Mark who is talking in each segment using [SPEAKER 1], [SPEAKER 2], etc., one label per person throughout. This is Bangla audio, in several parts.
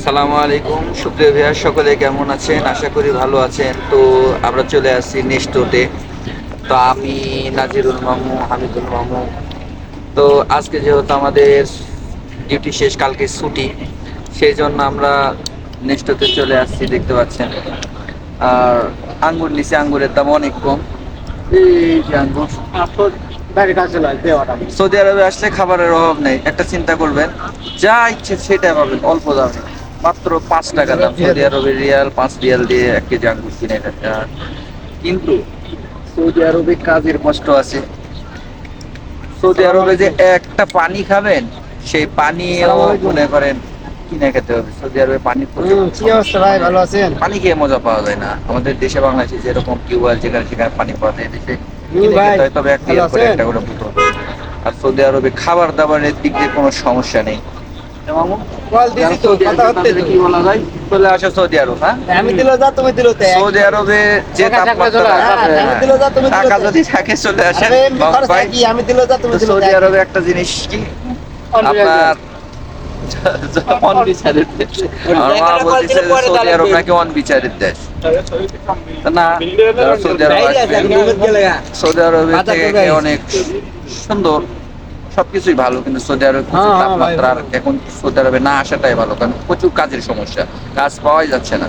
[SPEAKER 1] আসসালামু আলাইকুম সুপ্রিয় ভাইয়া, সকলে কেমন আছেন? আশা করি ভালো আছেন। তো আমরা চলে আসছি নেক্সটোতে। তো আমি নাজিরুল মামু, হামিদুল মামু। তো আজকে যেহেতু আমাদের ডিউটি শেষ, কালকে ছুটি, সেই জন্য আমরা নেক্সটোতে চলে আসছি, দেখতে পাচ্ছেন। আর আঙ্গুর নিচে, আঙ্গুরের দাম অনেক কম। এই যে আঙ্গুর, সৌদি আরবে আসলে খাবারের অভাব নেই। একটা চিন্তা করবেন, যা ইচ্ছে সেটা পাবেন অল্প দামে, মাত্র 5 টাকা দাম। সৌদি আরবের রিয়াল, 5 রিয়াল দিয়ে 1 কেজি আঙ্গুর কিনে খাচ্ছে। কিন্তু সৌদি আরবে কাজের কষ্ট আছে। সৌদি আরবে যে একটা পানি খাবেন, সেই পানিও মনে করেন কিনে খেতে হবে। সৌদি আরবে পানি
[SPEAKER 2] কি অবস্থা ভাই, ভালো আছেন?
[SPEAKER 1] পানি খেয়ে মজা পাওয়া যায় না। আমাদের দেশে বাংলাদেশে যেরকম টিউবওয়েল, যেখানে সেখানে পানি পাওয়া যায়, দেশে কিনে
[SPEAKER 2] ভাই,
[SPEAKER 1] খেতে হয়, তবে 1 রিয়াল করে একটা করে বোতল। আর সৌদি আরবে খাবার দাবারের দিক দিয়ে কোনো সমস্যা নেই।
[SPEAKER 2] কল দিছি তো, কথা হচ্ছে তো।
[SPEAKER 1] কি বলা যায়, চলে আসো সৌদি আরব। হ্যাঁ,
[SPEAKER 2] আমি দিলো যা, তুমি দিলো তাই।
[SPEAKER 1] সৌদি আরবে যে
[SPEAKER 2] টাকা থাকলে
[SPEAKER 1] তাপমাত্রা,
[SPEAKER 2] চলে আসো।
[SPEAKER 1] হ্যাঁ,
[SPEAKER 2] আমি দিলো যা, তুমি দিলো
[SPEAKER 1] টাকা
[SPEAKER 2] তাই।
[SPEAKER 1] যদি থাকে চলে আসেন।
[SPEAKER 2] আরে এমনি খরচ
[SPEAKER 1] ভাই,
[SPEAKER 2] কি, আমি দিলো যা, তুমি
[SPEAKER 1] তো
[SPEAKER 2] দিলো
[SPEAKER 1] সৌদি
[SPEAKER 2] তাই।
[SPEAKER 1] আরবে একটা জিনিস কি, আপনার অনবিচারের দেশ। আমার মা বলতেছে যে সৌদি আরব নাকি অনবিচারের দেশ। তা না, যারা সৌদি আরব আসবেন, সৌদি আরবের থেকে অনেক সুন্দর, সবকিছুই ভালো, কিন্তু সৌদি আরবে প্রচুর
[SPEAKER 2] হ্যাঁ,
[SPEAKER 1] তাপমাত্রা। আর
[SPEAKER 2] ভাই।
[SPEAKER 1] এখন সৌদি আরবে না আসাটাই ভালো, কারণ প্রচুর কাজের সমস্যা, কাজ পাওয়াই যাচ্ছে না।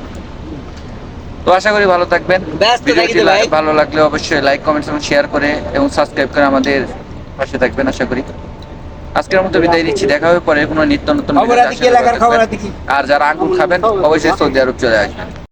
[SPEAKER 1] তো আশা করি ভালো থাকবেন। ভিডিওটি ভালো লাগলে অবশ্যই লাইক, কমেন্ট এবং শেয়ার করে এবং সাবস্ক্রাইব করে আমাদের পাশে থাকবেন, আশা করি। আজকের মতো বিদায় নিচ্ছি, দেখা হবে পরে কোনো নিত্য নতুন ভিডিওতে।
[SPEAKER 2] খবর আছে কি, এলাকার খবর আছে কি?
[SPEAKER 1] আর যারা আঙ্গুর খাবেন অবশ্যই সৌদি আরব চলে আসবেন।